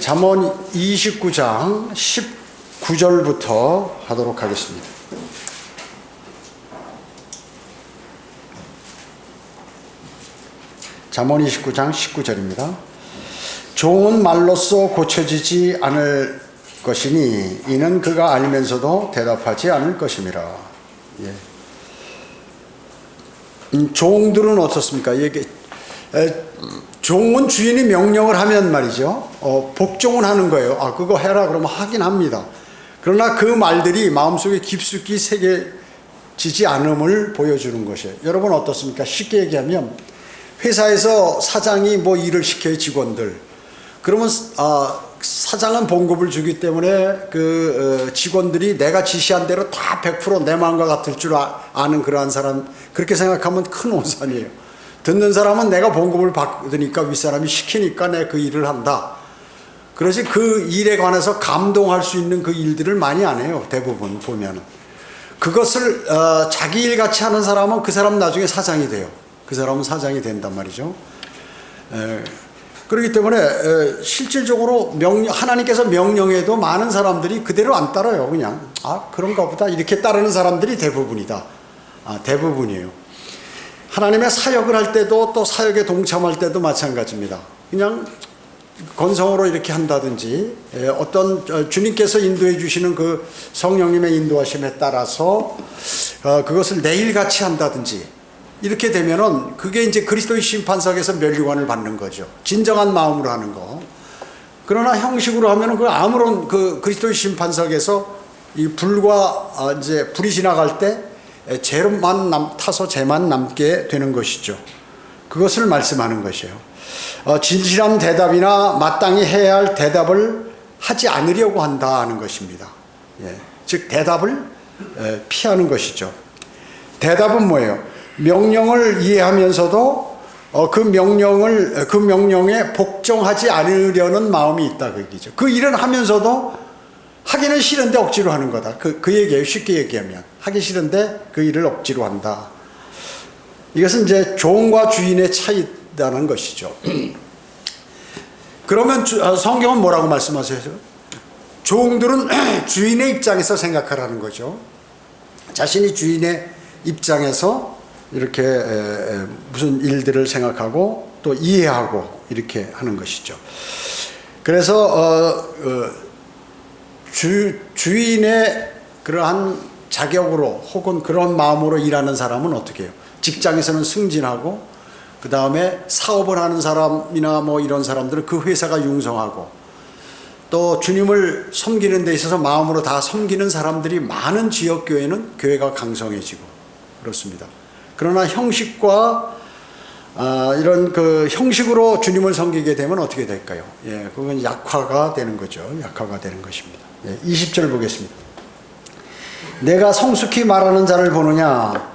잠언 29장 19절부터 하도록 하겠습니다. 잠언 29장 19절입니다. 종은 말로써 고쳐지지 않을 것이니 이는 그가 알면서도 대답하지 않을 것임이라. 예. 종들은 어떻습니까? 종은 주인이 명령을 하면 말이죠. 복종은 하는 거예요. 그거 해라 그러면 하긴 합니다. 그러나 그 말들이 마음속에 깊숙이 새겨지지 않음을 보여주는 것이에요. 여러분 어떻습니까? 쉽게 얘기하면 회사에서 사장이 뭐 일을 시켜요, 직원들. 그러면 사장은 봉급을 주기 때문에 그 직원들이 내가 지시한 대로 다 100% 내 마음과 같을 줄 아는 그러한 사람, 그렇게 생각하면 큰 오산이에요. 듣는 사람은 내가 봉급을 받으니까 윗사람이 시키니까 내가 그 일을 한다. 그러지 그 일에 관해서 감동할 수 있는 그 일들을 많이 안 해요. 대부분 보면은. 그것을 자기 일 같이 하는 사람은 그 사람 나중에 사장이 돼요. 그 사람은 사장이 된단 말이죠. 그렇기 때문에 실질적으로 하나님께서 명령해도 많은 사람들이 그대로 안 따라요. 그냥 그런가 보다 이렇게 따르는 사람들이 대부분이다. 대부분이에요. 하나님의 사역을 할 때도 또 사역에 동참할 때도 마찬가지입니다. 그냥 건성으로 이렇게 한다든지 어떤 주님께서 인도해 주시는 그 성령님의 인도하심에 따라서 그것을 내일같이 한다든지 이렇게 되면은 그게 이제 그리스도의 심판석에서 면류관을 받는 거죠. 진정한 마음으로 하는 거. 그러나 형식으로 하면은 그 아무런 그 그리스도의 심판석에서 이 불과 이제 불이 지나갈 때 죄만 타서 죄만 남게 되는 것이죠. 그것을 말씀하는 것이에요. 진실한 대답이나 마땅히 해야 할 대답을 하지 않으려고 한다는 것입니다. 즉 대답을 피하는 것이죠. 대답은 뭐예요? 명령을 이해하면서도 그 명령에 복종하지 않으려는 마음이 있다 그 얘기죠. 그 일은 하면서도 하기는 싫은데 억지로 하는 거다. 그 얘기예요. 쉽게 얘기하면 하기 싫은데 그 일을 억지로 한다. 이것은 이제 종과 주인의 차이라는 것이죠. 그러면 성경은 뭐라고 말씀하세요? 종들은 주인의 입장에서 생각하라는 거죠. 자신이 주인의 입장에서 이렇게 무슨 일들을 생각하고 또 이해하고 이렇게 하는 것이죠. 그래서 주인의 그러한 자격으로 혹은 그런 마음으로 일하는 사람은 어떻게 해요? 직장에서는 승진하고 그 다음에 사업을 하는 사람이나 뭐 이런 사람들은 그 회사가 융성하고 또 주님을 섬기는 데 있어서 마음으로 다 섬기는 사람들이 많은 지역교회는 교회가 강성해지고 그렇습니다. 그러나 형식과 이런 그 형식으로 주님을 섬기게 되면 어떻게 될까요? 그건 약화가 되는 거죠. 약화가 되는 것입니다. 20절 보겠습니다. 내가 성숙히 말하는 자를 보느냐?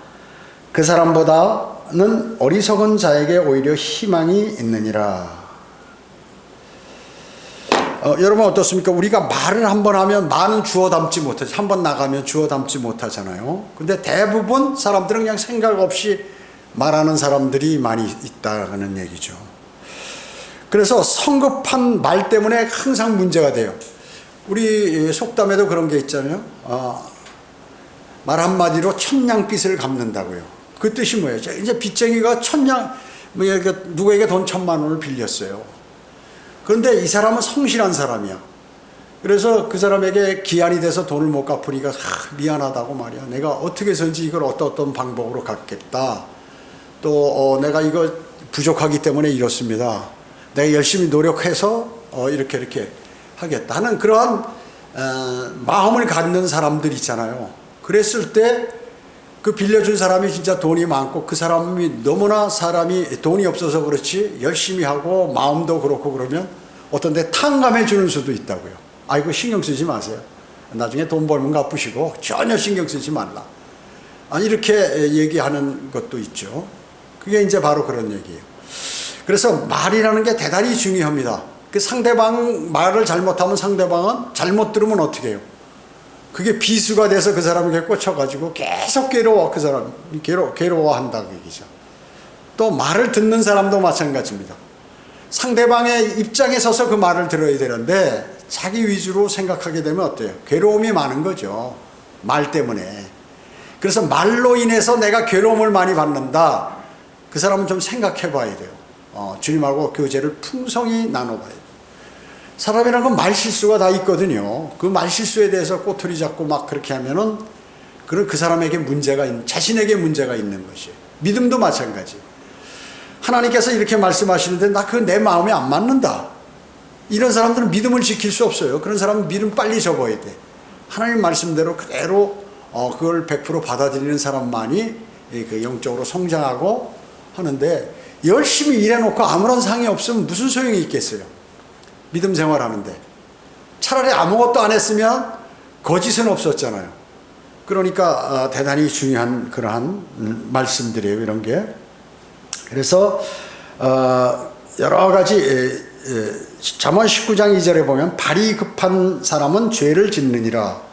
그 사람보다는 어리석은 자에게 오히려 희망이 있느니라. 여러분 어떻습니까? 우리가 말을 한번 하면 말은 주워 담지 못하죠. 한번 나가면 주워 담지 못하잖아요. 근데 대부분 사람들은 그냥 생각 없이 말하는 사람들이 많이 있다는 얘기죠. 그래서 성급한 말 때문에 항상 문제가 돼요. 우리 속담에도 그런 게 있잖아요. 말 한마디로 천냥빚을 갚는다고요. 그 뜻이 뭐예요? 이제 빚쟁이가 누구에게 돈 1,000만 원을 빌렸어요. 그런데 이 사람은 성실한 사람이야. 그래서 그 사람에게 기한이 돼서 돈을 못 갚으니까 미안하다고 말이야. 내가 어떻게 해서인지 이걸 어떤 방법으로 갚겠다. 또 내가 이거 부족하기 때문에 이렇습니다. 내가 열심히 노력해서 이렇게 하겠다는 그러한 마음을 갖는 사람들 있잖아요. 그랬을 때 그 빌려준 사람이 진짜 돈이 많고 그 사람이 너무나 사람이 돈이 없어서 그렇지 열심히 하고 마음도 그렇고 그러면 어떤 데 탕감해 주는 수도 있다고요. 이거 신경 쓰지 마세요. 나중에 돈 벌면 갚으시고 전혀 신경 쓰지 말라. 이렇게 얘기하는 것도 있죠. 그게 이제 바로 그런 얘기예요. 그래서 말이라는 게 대단히 중요합니다. 그 상대방 말을 잘못하면 상대방은 잘못 들으면 어떻게 해요? 그게 비수가 돼서 그 사람에게 꽂혀가지고 계속 그 사람이 괴로워한다 그 얘기죠. 또 말을 듣는 사람도 마찬가지입니다. 상대방의 입장에 서서 그 말을 들어야 되는데 자기 위주로 생각하게 되면 어때요? 괴로움이 많은 거죠. 말 때문에. 그래서 말로 인해서 내가 괴로움을 많이 받는다. 그 사람은 좀 생각해 봐야 돼요. 주님하고 교제를 풍성히 나눠봐야 돼요. 사람이란 건 말실수가 다 있거든요. 그 말실수에 대해서 꼬투리 잡고 막 그렇게 하면은 그 사람에게 자신에게 문제가 있는 것이에요. 믿음도 마찬가지. 하나님께서 이렇게 말씀하시는데 나 그 내 마음에 안 맞는다. 이런 사람들은 믿음을 지킬 수 없어요. 그런 사람은 믿음 빨리 접어야 돼. 하나님 말씀대로 그대로 그걸 100% 받아들이는 사람만이 그 영적으로 성장하고 하는데 열심히 일해놓고 아무런 상이 없으면 무슨 소용이 있겠어요. 믿음 생활하는데. 차라리 아무것도 안 했으면 거짓은 없었잖아요. 그러니까 대단히 중요한 그러한 말씀들이에요. 이런 게. 그래서 여러 가지 잠언 19장 2절에 보면 발이 급한 사람은 죄를 짓느니라.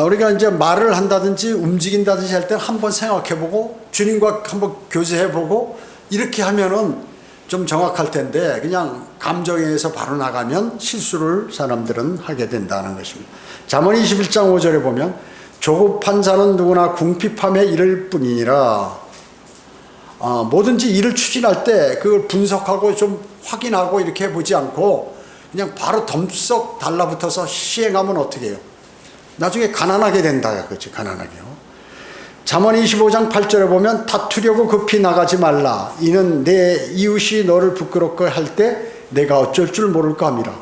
우리가 이제 말을 한다든지 움직인다든지 할 때 한번 생각해보고 주님과 한번 교제해보고 이렇게 하면은 좀 정확할 텐데 그냥 감정에 의해서 바로 나가면 실수를 사람들은 하게 된다는 것입니다. 잠언 21장 5절에 보면 조급한 자는 누구나 궁핍함에 이를 뿐이니라. 뭐든지 일을 추진할 때 그걸 분석하고 좀 확인하고 이렇게 해보지 않고 그냥 바로 덤썩 달라붙어서 시행하면 어떻게 해요? 나중에 가난하게 된다. 그렇지, 가난하게요. 잠언 25장 8절에 보면 다투려고 급히 나가지 말라. 이는 내 이웃이 너를 부끄럽게 할 때 내가 어쩔 줄 모를까 함이라.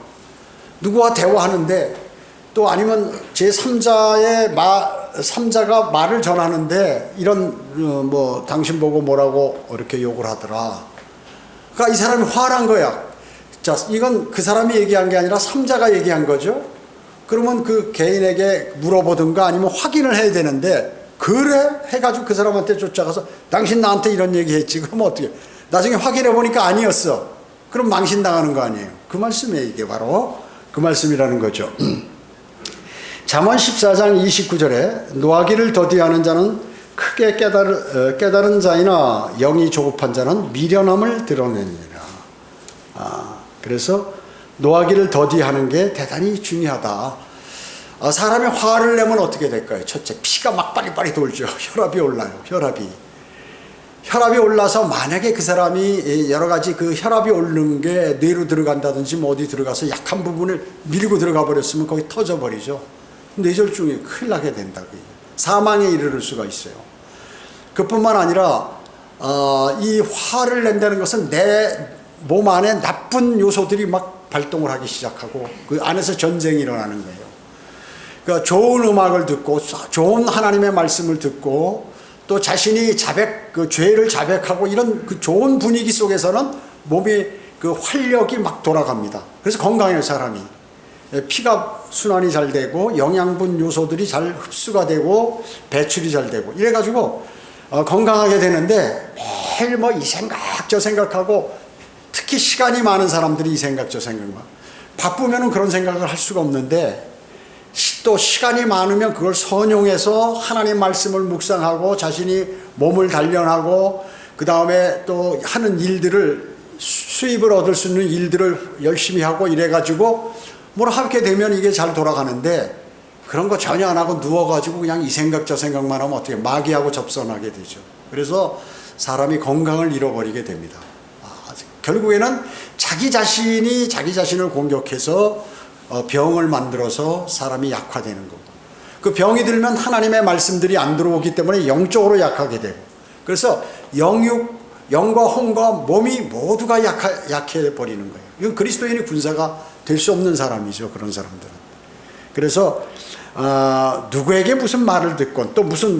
누구와 대화하는데 또 아니면 제3자가 말을 전하는데 이런 당신 보고 뭐라고 이렇게 욕을 하더라. 그러니까 이 사람이 화난 거야. 자, 이건 그 사람이 얘기한 게 아니라 3자가 얘기한 거죠. 그러면 그 개인에게 물어보든가 아니면 확인을 해야 되는데 그래? 해가지고 그 사람한테 쫓아가서 당신 나한테 이런 얘기 했지. 그러면 어떻게? 나중에 확인해 보니까 아니었어. 그럼 망신당하는 거 아니에요. 그 말씀이에요. 이게 바로 그 말씀이라는 거죠. 잠언 14장 29절에 노하기를 더디하는 자는 크게 깨달은 자이나 영이 조급한 자는 미련함을 드러내느니라. 그래서 노하기를 더디하는 게 대단히 중요하다. 사람이 화를 내면 어떻게 될까요? 첫째, 피가 막 빨리빨리 돌죠. 혈압이 올라요. 혈압이 올라서 만약에 그 사람이 여러 가지 그 혈압이 오르는 게 뇌로 들어간다든지 뭐 어디 들어가서 약한 부분을 밀고 들어가 버렸으면 거기 터져버리죠. 뇌졸중이 큰일 나게 된다고. 사망에 이르를 수가 있어요. 그뿐만 아니라 이 화를 낸다는 것은 내 몸 안에 나쁜 요소들이 막 발동을 하기 시작하고 그 안에서 전쟁이 일어나는 거예요. 그러니까 좋은 음악을 듣고 좋은 하나님의 말씀을 듣고 또 자신이 그 죄를 자백하고 이런 그 좋은 분위기 속에서는 몸이 그 활력이 막 돌아갑니다. 그래서 건강해요, 사람이. 피가 순환이 잘 되고 영양분 요소들이 잘 흡수가 되고 배출이 잘 되고 이래가지고 건강하게 되는데 매일 뭐 이 생각 저 생각하고 특히 시간이 많은 사람들이 이 생각 저 생각만 바쁘면은 그런 생각을 할 수가 없는데 또 시간이 많으면 그걸 선용해서 하나님 말씀을 묵상하고 자신이 몸을 단련하고 그 다음에 또 하는 일들을 수입을 얻을 수 있는 일들을 열심히 하고 이래가지고 뭘 하게 되면 이게 잘 돌아가는데 그런 거 전혀 안 하고 누워가지고 그냥 이 생각 저 생각만 하면 어떻게 마귀하고 접선하게 되죠. 그래서 사람이 건강을 잃어버리게 됩니다. 결국에는 자기 자신이 자기 자신을 공격해서 병을 만들어서 사람이 약화되는 거고 그 병이 들면 하나님의 말씀들이 안 들어오기 때문에 영적으로 약하게 되고 그래서 영과 혼과 몸이 모두가 약해 버리는 거예요. 이건 그리스도인이 군사가 될 수 없는 사람이죠. 그런 사람들은. 그래서 누구에게 무슨 말을 듣건 또 무슨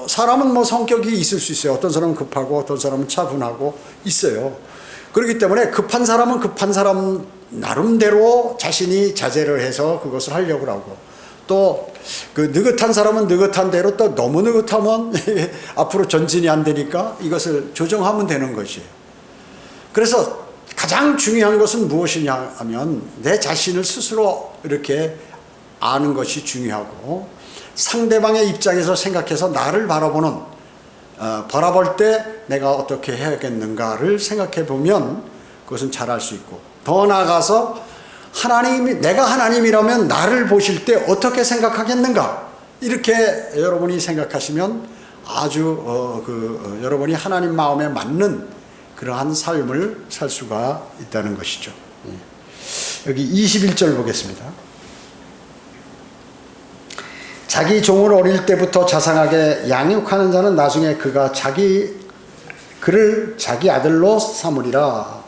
사람은 뭐 성격이 있을 수 있어요. 어떤 사람은 급하고 어떤 사람은 차분하고 있어요. 그렇기 때문에 급한 사람은 급한 사람 나름대로 자신이 자제를 해서 그것을 하려고 하고 또 그 느긋한 사람은 느긋한 대로 또 너무 느긋하면 앞으로 전진이 안 되니까 이것을 조정하면 되는 것이에요. 그래서 가장 중요한 것은 무엇이냐 하면 내 자신을 스스로 이렇게 아는 것이 중요하고 상대방의 입장에서 생각해서 나를 바라볼 때 내가 어떻게 해야겠는가를 생각해 보면 그것은 잘할 수 있고, 더 나아가서 내가 하나님이라면 나를 보실 때 어떻게 생각하겠는가, 이렇게 여러분이 생각하시면 아주 여러분이 하나님 마음에 맞는 그러한 삶을 살 수가 있다는 것이죠. 여기 21절 보겠습니다. 자기 종을 어릴 때부터 자상하게 양육하는 자는 나중에 그를 자기 아들로 삼으리라.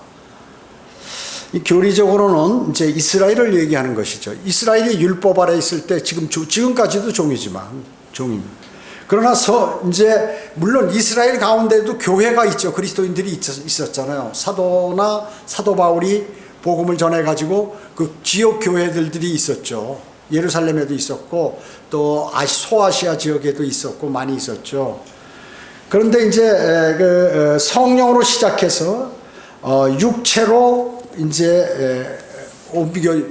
이 교리적으로는 이제 이스라엘을 얘기하는 것이죠. 이스라엘이 율법 아래 있을 때 지금까지도 종입니다. 그러나 이제 물론 이스라엘 가운데도 교회가 있죠. 그리스도인들이 있었잖아요. 사도 바울이 복음을 전해 가지고 그 지역 교회들이 있었죠. 예루살렘에도 있었고 또 소아시아 지역에도 있었고 많이 있었죠. 그런데 이제 성령으로 시작해서 육체로 이제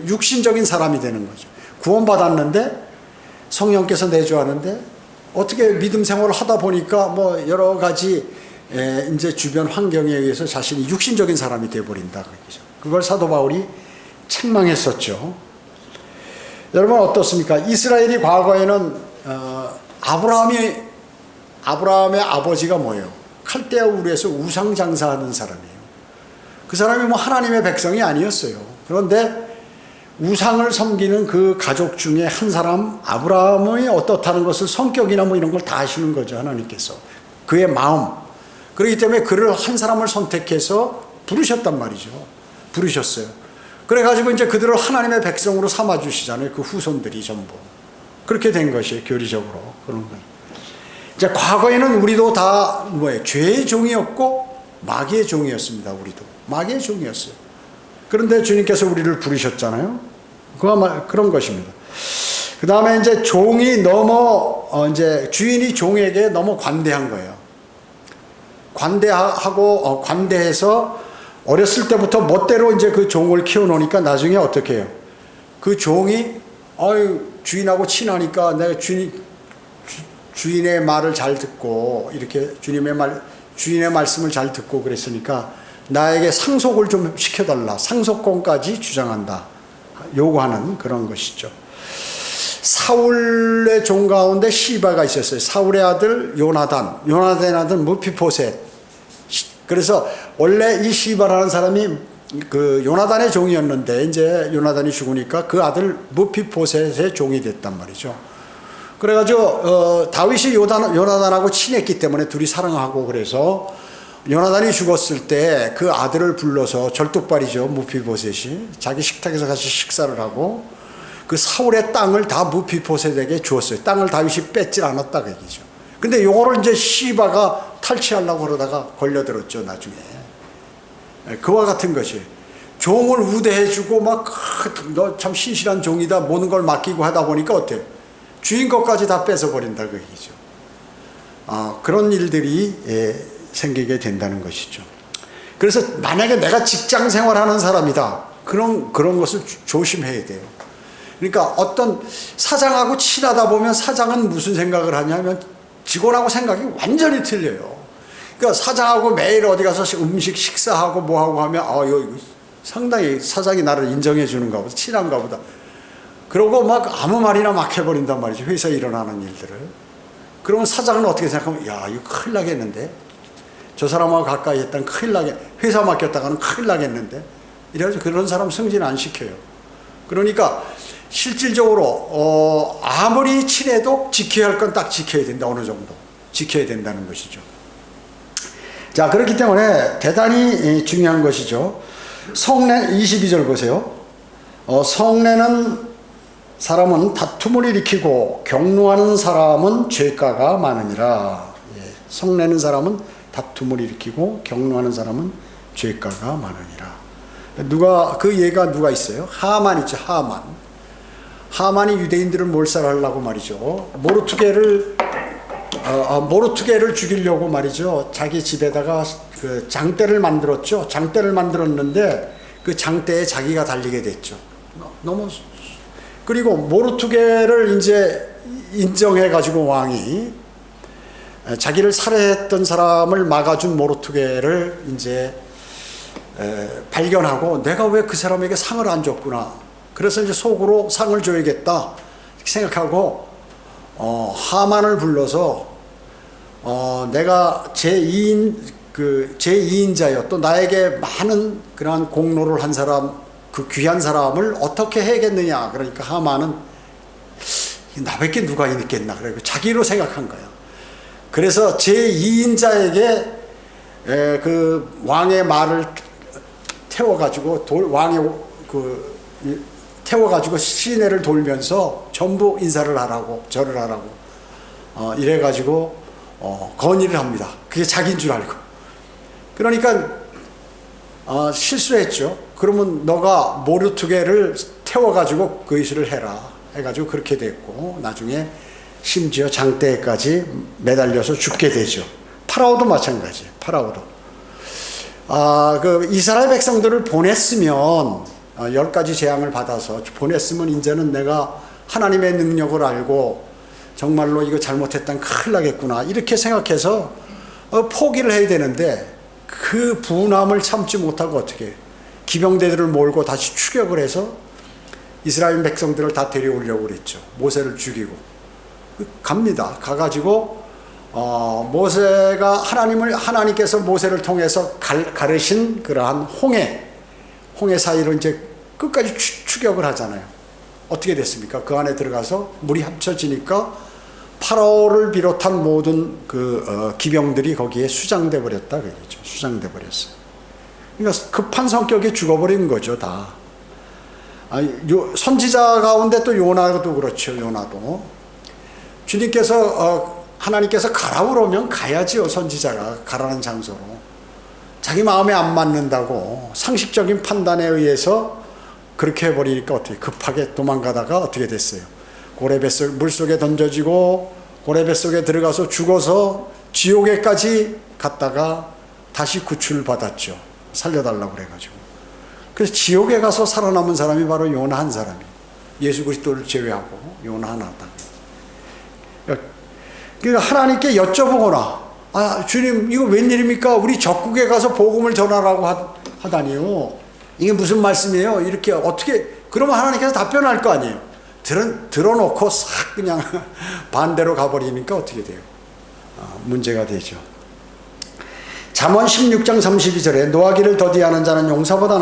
육신적인 사람이 되는 거죠. 구원받았는데 성령께서 내주하는데 어떻게 믿음 생활을 하다 보니까 뭐 여러 가지 이제 주변 환경에 의해서 자신이 육신적인 사람이 되어버린다. 그걸 사도 바울이 책망했었죠. 여러분 어떻습니까? 이스라엘이 과거에는 아브라함의 아버지가 뭐예요? 칼데아 우르에서 우상 장사하는 사람이에요. 그 사람이 뭐 하나님의 백성이 아니었어요. 그런데 우상을 섬기는 그 가족 중에 한 사람 아브라함이 어떻다는 것을 성격이나 뭐 이런 걸 다 아시는 거죠. 하나님께서 그의 마음. 그렇기 때문에 그를 한 사람을 선택해서 부르셨단 말이죠. 부르셨어요. 그래가지고 이제 그들을 하나님의 백성으로 삼아주시잖아요. 그 후손들이 전부. 그렇게 된 것이에요. 교리적으로. 그런 거예요. 이제 과거에는 우리도 다 뭐예요? 죄의 종이었고 마귀의 종이었습니다. 우리도. 마귀의 종이었어요. 그런데 주님께서 우리를 부르셨잖아요. 그런 것입니다. 그 다음에 이제 종이 이제 주인이 종에게 너무 관대한 거예요. 관대해서 어렸을 때부터 멋대로 이제 그 종을 키워놓으니까 나중에 어떻게 해요? 그 종이, 주인하고 친하니까 내가 주인의 말을 잘 듣고, 이렇게 주인의 말씀을 잘 듣고 그랬으니까 나에게 상속을 좀 시켜달라. 상속권까지 주장한다. 요구하는 그런 것이죠. 사울의 종 가운데 시바가 있었어요. 사울의 아들 요나단의 아들 무피보셋. 그래서 원래 이 시바라는 사람이 그 요나단의 종이었는데 이제 요나단이 죽으니까 그 아들 무피보셋의 종이 됐단 말이죠. 그래가지고 다윗이 요나단하고 친했기 때문에 둘이 사랑하고 그래서 요나단이 죽었을 때 그 아들을 불러서 절뚝발이죠. 무피보셋이 자기 식탁에서 같이 식사를 하고 그 사울의 땅을 다 무피보셋에게 주었어요. 땅을 다윗이 뺏질 않았다 그 얘기죠. 근데 요거를 이제 시바가 탈취하려고 그러다가 걸려들었죠. 나중에. 그와 같은 것이 종을 우대해주고 막 너 참 신실한 종이다 모든 걸 맡기고 하다 보니까 어때요? 주인 것까지 다 뺏어버린다 그 얘기죠. 그런 일들이 생기게 된다는 것이죠. 그래서 만약에 내가 직장 생활하는 사람이다. 그런 것을 조심해야 돼요. 그러니까 어떤 사장하고 친하다 보면 사장은 무슨 생각을 하냐면 직원하고 생각이 완전히 틀려요. 그러니까 사장하고 매일 어디 가서 음식 식사하고 뭐하고 하면 상당히 사장이 나를 인정해 주는가 보다. 친한가 보다. 그러고 막 아무 말이나 막 해버린단 말이죠. 회사에 일어나는 일들을. 그러면 사장은 어떻게 생각하면 이거 큰일 나겠는데. 저 사람하고 가까이 했다면 큰일 회사 맡겼다가는 큰일 나겠는데. 이래가지고 그런 사람 승진 안 시켜요. 그러니까 실질적으로 아무리 친해도 지켜야 할 건 딱 지켜야 된다. 어느 정도 지켜야 된다는 것이죠. 자, 그렇기 때문에 대단히 중요한 것이죠. 성내 22절 보세요. 성내는 사람은 다툼을 일으키고 경노하는 사람은 죄가가 많으니라. 성내는 사람은 다툼을 일으키고 경노하는 사람은 죄가가 많으니라. 그 예가 누가 있어요? 하만 있죠. 하만이 유대인들을 몰살하려고 말이죠. 모르투게를 죽이려고 말이죠. 자기 집에다가 그 장대를 만들었죠. 장대를 만들었는데 그 장대에 자기가 달리게 됐죠. 그리고 모르투게를 이제 인정해가지고 왕이 자기를 살해했던 사람을 막아준 모르투게를 이제 발견하고 내가 왜 그 사람에게 상을 안 줬구나. 그래서 이제 속으로 상을 줘야겠다 이렇게 생각하고 하만을 불러서 내가 제2인자여 또 나에게 많은 그러한 공로를 한 사람, 그 귀한 사람을 어떻게 해야겠느냐. 그러니까 하만은 나밖에 누가 있겠나. 그리고 자기로 생각한 거야. 그래서 제2인자에게 그 왕의 말을 태워가지고 태워가지고 시내를 돌면서 전부 인사를 하라고 절을 하라고 이래가지고 건의를 합니다. 그게 자기인 줄 알고. 그러니까 실수했죠. 그러면 너가 모르투게를 태워가지고 그 일을 해라 해가지고 그렇게 됐고 나중에 심지어 장대까지 매달려서 죽게 되죠. 파라오도 마찬가지. 파라오도 그 이스라엘 백성들을 보냈으면 10가지 재앙을 받아서 보냈으면 이제는 내가 하나님의 능력을 알고 정말로 이거 잘못했다면 큰일 나겠구나 이렇게 생각해서 포기를 해야 되는데 그 분함을 참지 못하고 어떻게 기병대들을 몰고 다시 추격을 해서 이스라엘 백성들을 다 데려오려고 그랬죠. 모세를 죽이고 갑니다. 가가지고 모세가 하나님께서 모세를 통해서 가르신 그러한 홍해 사이로 이제 끝까지 추격을 하잖아요. 어떻게 됐습니까? 그 안에 들어가서 물이 합쳐지니까 파라오를 비롯한 모든 기병들이 거기에 수장돼 버렸다 그러죠. 수장돼 버렸어요. 그러니까 급한 성격에 죽어버린 거죠, 다. 선지자 가운데 또 요나도 그렇죠. 요나도 주님께서 하나님께서 가라 그러면 가야지요. 선지자가 가라는 장소로. 자기 마음에 안 맞는다고 상식적인 판단에 의해서 그렇게 해버리니까 어떻게 급하게 도망가다가 어떻게 됐어요. 고래뱃속 물속에 던져지고 고래뱃속에 들어가서 죽어서 지옥에까지 갔다가 다시 구출받았죠. 살려달라고 그래가지고. 그래서 지옥에 가서 살아남은 사람이 바로 요나 한 사람이. 예수 그리스도를 제외하고 요나 하나다. 그러니까 하나님께 여쭤보거나 주님 이거 웬일입니까? 우리 적국에 가서 복음을 전하라고 하다니요. 이게 무슨 말씀이에요? 이렇게 어떻게 그러면 하나님께서 답변할 거 아니에요. 들어놓고 싹 그냥 반대로 가버리니까 어떻게 돼요? 문제가 되죠. 잠언 16장 32절에 노하기를 더디하는 자는 용사보다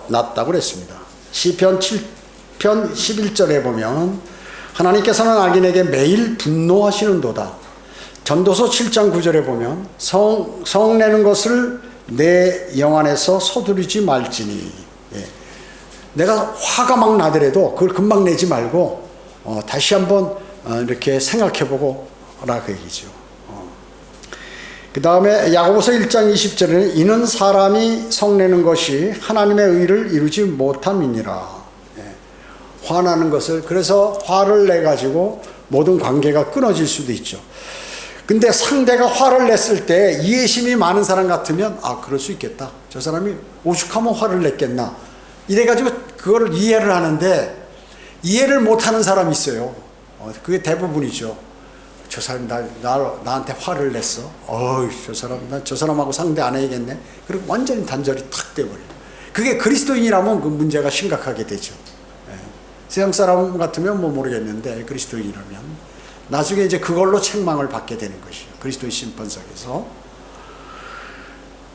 낫다고 그랬습니다. 시편 7편 11절에 보면 하나님께서는 악인에게 매일 분노하시는도다. 전도서 7장 9절에 보면 성내는 것을 내 영 안에서 서두르지 말지니. 예. 내가 화가 막 나더라도 그걸 금방 내지 말고 다시 한번 이렇게 생각해보고 라 그 얘기죠. 그 다음에 야고보서 1장 20절에는 이는 사람이 성내는 것이 하나님의 의를 이루지 못함이니라. 예. 화나는 것을 그래서 화를 내가지고 모든 관계가 끊어질 수도 있죠. 근데 상대가 화를 냈을 때 이해심이 많은 사람 같으면 그럴 수 있겠다. 저 사람이 오죽하면 화를 냈겠나. 이래가지고 그거를 이해를 하는데 이해를 못하는 사람이 있어요. 그게 대부분이죠. 저 사람이 나한테 화를 냈어. 난 저 사람하고 상대 안 해야겠네. 그리고 완전히 단절이 탁 돼버려요. 그게 그리스도인이라면 그 문제가 심각하게 되죠. 세상 사람 같으면 모르겠는데 그리스도인이라면 나중에 이제 그걸로 책망을 받게 되는 것이죠. 그리스도의 심판석에서.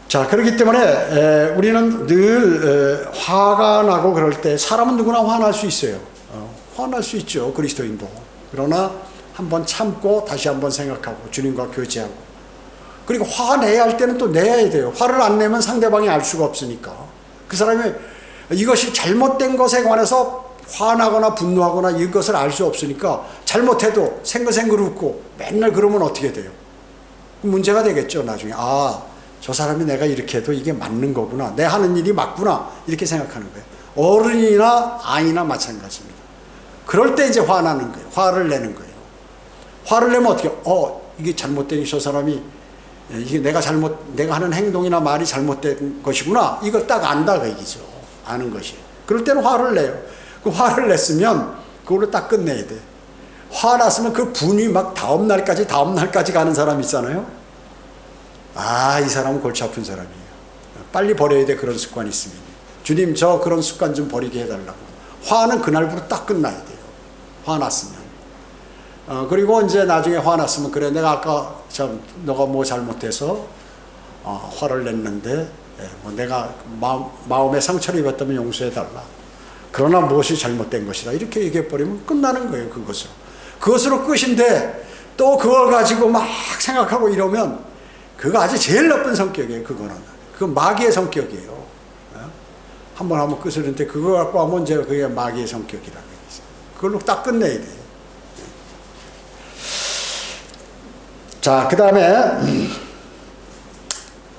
자, 그렇기 때문에 우리는 늘 화가 나고 그럴 때 사람은 누구나 화날 수 있어요. 화날 수 있죠. 그리스도인도. 그러나 한번 참고 다시 한번 생각하고 주님과 교제하고 그리고 화내야 할 때는 또 내야 돼요. 화를 안 내면 상대방이 알 수가 없으니까. 그 사람이 이것이 잘못된 것에 관해서 화나거나 분노하거나 이것을 알 수 없으니까 잘못해도 생글생글 웃고 맨날 그러면 어떻게 돼요? 문제가 되겠죠. 나중에 저 사람이 내가 이렇게 해도 이게 맞는 거구나. 내 하는 일이 맞구나. 이렇게 생각하는 거예요. 어른이나 아이나 마찬가지입니다. 그럴 때 이제 화나는 거예요. 화를 내는 거예요. 화를 내면 어떻게 이게 잘못된 저 사람이 이게 내가 하는 행동이나 말이 잘못된 것이구나. 이걸 딱 안다 그 얘기죠. 아는 것이. 그럴 때는 화를 내요. 그 화를 냈으면 그걸로 딱 끝내야 돼. 화났으면 그 분이 막 다음 날까지 가는 사람 있잖아요. 이 사람은 골치 아픈 사람이에요. 빨리 버려야 돼. 그런 습관이 있으면. 주님 저 그런 습관 좀 버리게 해달라고. 화는 그날부터 딱 끝나야 돼요. 화났으면. 그리고 이제 나중에 화났으면 그래 내가 아까 참 너가 뭐 잘못해서 화를 냈는데 뭐 내가 마음에 상처를 입었다면 용서해달라. 그러나 무엇이 잘못된 것이다. 이렇게 얘기해버리면 끝나는 거예요. 그것으로 끝인데 또 그걸 가지고 막 생각하고 이러면 그거 아주 제일 나쁜 성격이에요. 그건 마귀의 성격이에요. 한번 하면 끝을 했는데 그거 갖고 하면 이제 그게 마귀의 성격이라는 거죠. 그걸로 딱 끝내야 돼요. 자, 그 다음에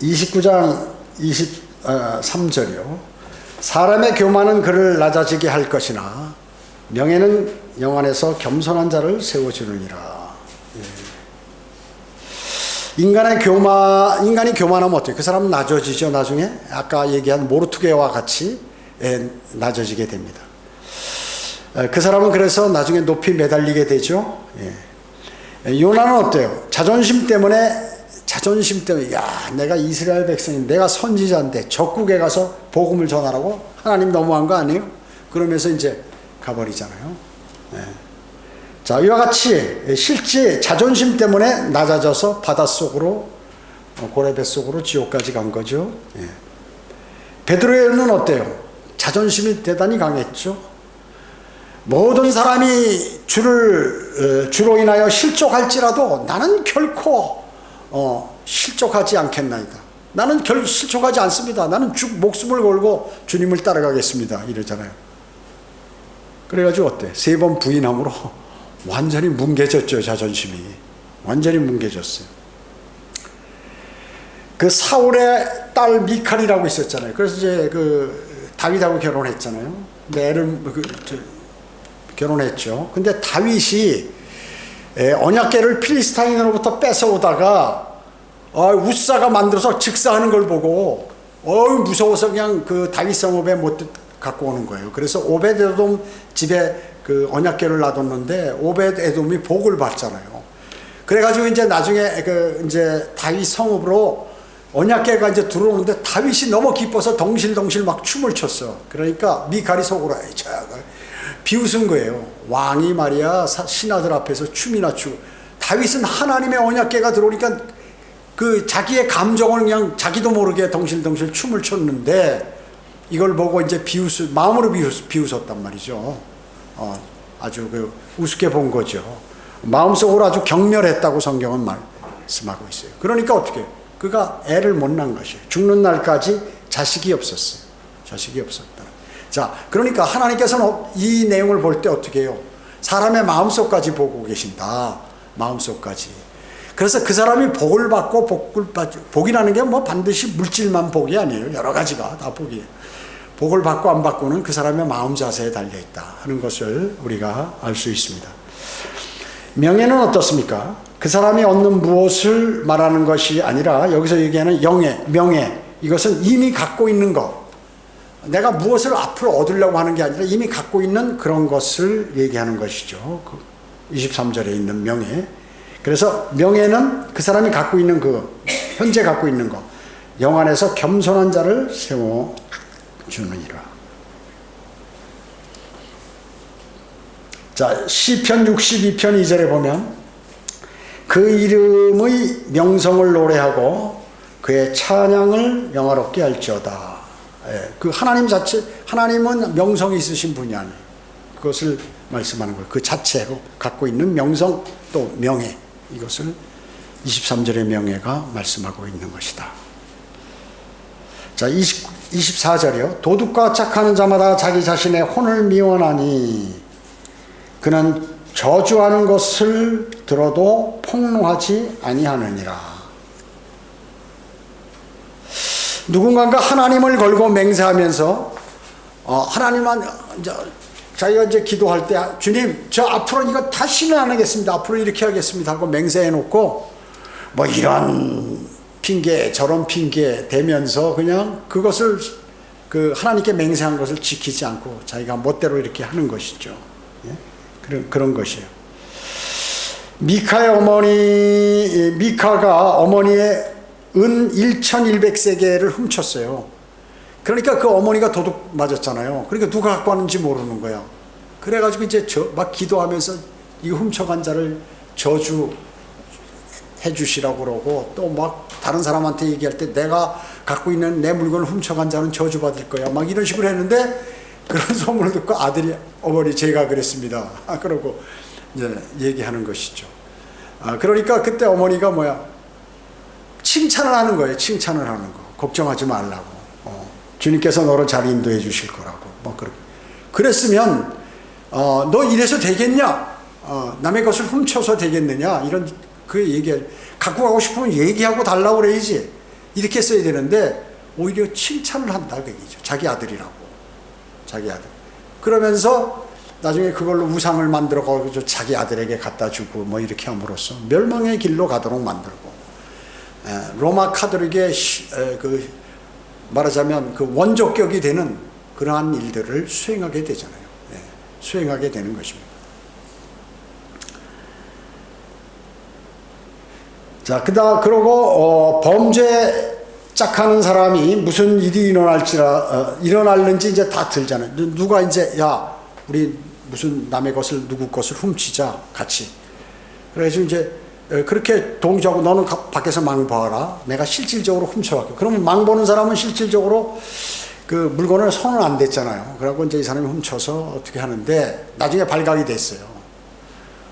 29장 23절이요. 사람의 교만은 그를 낮아지게 할 것이나 명예는 영안에서 겸손한 자를 세워주느니라. 인간이 교만하면 어때요? 그 사람은 낮아지죠. 나중에 아까 얘기한 모르투게와 같이 낮아지게 됩니다. 그 사람은 그래서 나중에 높이 매달리게 되죠. 요나는 어때요? 자존심 때문에 야 내가 이스라엘 백성인데 내가 선지자인데 적국에 가서 복음을 전하라고? 하나님 너무한 거 아니에요? 그러면서 이제 가버리잖아요. 자, 이와 같이 실제 자존심 때문에 낮아져서 바닷속으로 고래뱃속으로 지옥까지 간 거죠. 베드로는 어때요? 자존심이 대단히 강했죠. 모든 사람이 주로 인하여 실족할지라도 나는 결코 실족하지 않겠나이다. 나는 실족하지 않습니다. 나는 목숨을 걸고 주님을 따라가겠습니다. 이러잖아요. 그래가지고 어때? 3번 부인함으로 완전히 뭉개졌죠. 자존심이 완전히 뭉개졌어요. 그 사울의 딸 미칼이라고 있었잖아요. 그래서 이제 그 다윗하고 결혼했잖아요. 근데 애를 결혼했죠. 근데 다윗이 언약궤를 필리스타인으로부터 뺏어오다가 웃사가 만들어서 즉사하는 걸 보고 무서워서 그냥 그 다윗 성읍에 못 갖고 오는 거예요. 그래서 오벳에돔 집에 그 언약궤를 놔뒀는데 오벳에돔이 복을 받잖아요. 그래가지고 이제 나중에 이제 다윗 성읍으로 언약궤가 이제 들어오는데 다윗이 너무 기뻐서 덩실덩실 막 춤을 췄어. 그러니까 미칼이 속으로 비웃은 거예요. 왕이 말이야 신하들 앞에서 춤이나 추고. 다윗은 하나님의 언약궤가 들어오니까 그 자기의 감정을 그냥 자기도 모르게 덩실덩실 춤을 췄는데 이걸 보고 이제 마음으로 비웃었단 말이죠. 아주 우습게 본 거죠. 마음속으로 아주 격렬했다고 성경은 말씀하고 있어요. 그러니까 어떻게 해요? 그가 애를 못 낳은 것이에요. 죽는 날까지 자식이 없었어요. 자식이 없었다. 자, 그러니까 하나님께서는 이 내용을 볼 때 어떻게 해요? 사람의 마음속까지 보고 계신다. 마음속까지. 그래서 그 사람이 복을 받고 복이라는 게 뭐 반드시 물질만 복이 아니에요. 여러 가지가 다 복이에요. 복을 받고 안 받고는 그 사람의 마음 자세에 달려있다 하는 것을 우리가 알 수 있습니다. 명예는 어떻습니까? 그 사람이 얻는 무엇을 말하는 것이 아니라 여기서 얘기하는 명예, 이것은 이미 갖고 있는 것. 내가 무엇을 앞으로 얻으려고 하는 게 아니라 이미 갖고 있는 그런 것을 얘기하는 것이죠. 23절에 있는 명예. 그래서 명예는 그 사람이 갖고 있는 현재 갖고 있는 것. 영안에서 겸손한 자를 세워주느니라. 자, 시편 62편 2절에 보면 그 이름의 명성을 노래하고 그의 찬양을 영화롭게 할지어다. 그 하나님 자체, 하나님은 명성이 있으신 분이 아니에요. 그것을 말씀하는 거예요. 그 자체로 갖고 있는 명성 또 명예, 이것을 23절의 명예가 말씀하고 있는 것이다. 자, 24절이요. 도둑과 착하는 자마다 자기 자신의 혼을 미워하니 그는 저주하는 것을 들어도 폭로하지 아니하느니라. 누군가가 하나님을 걸고 맹세하면서 하나님만 자기가 이제 기도할 때 주님 저 앞으로 이거 다시는 안 하겠습니다. 앞으로 이렇게 하겠습니다 하고 맹세해 놓고 뭐 이런 핑계 저런 핑계 대면서 그냥 그것을 그 하나님께 맹세한 것을 지키지 않고 자기가 멋대로 이렇게 하는 것이죠. 예? 그런 것이에요. 미카가 어머니의 은 1,100세겔을 훔쳤어요. 그러니까 그 어머니가 도둑 맞았잖아요. 그러니까 누가 갖고 왔는지 모르는 거야. 그래가지고 이제 막 기도하면서 이 훔쳐간 자를 저주해 주시라고 그러고, 또 막 다른 사람한테 얘기할 때 내가 갖고 있는 내 물건을 훔쳐간 자는 저주받을 거야, 막 이런 식으로 했는데, 그런 소문을 듣고 아들이 어머니 제가 그랬습니다 그러고 이제 얘기하는 것이죠. 그러니까 그때 어머니가 칭찬을 하는 거예요. 칭찬을 하는 거. 걱정하지 말라고. 주님께서 너를 잘 인도해 주실 거라고. 그렇게. 그랬으면 너 이래서 되겠냐? 남의 것을 훔쳐서 되겠느냐? 이런 그 얘기를 갖고 가고 싶으면 얘기하고 달라고 그래야지. 이렇게 써야 되는데 오히려 칭찬을 한다 그 얘기죠. 자기 아들이라고. 자기 아들. 그러면서 나중에 그걸로 우상을 만들어 가지고 자기 아들에게 갖다 주고 이렇게 함으로써 멸망의 길로 가도록 만들고, 로마 카톨릭의 그 말하자면 그 원조격이 되는 그러한 일들을 수행하게 되잖아요. 수행하게 되는 것입니다. 자, 그러고 범죄 짝하는 사람이 무슨 일이 일어날는지 이제 다 들잖아요. 누가 이제 우리 무슨 남의 것을 누구 것을 훔치자 같이. 그래서 이제 그렇게 동조하고 너는 밖에서 망보아라. 내가 실질적으로 훔쳐갈게. 그러면 망보는 사람은 실질적으로 그 물건을 손은 안 댔잖아요. 그러고 이제 이 사람이 훔쳐서 어떻게 하는데 나중에 발각이 됐어요.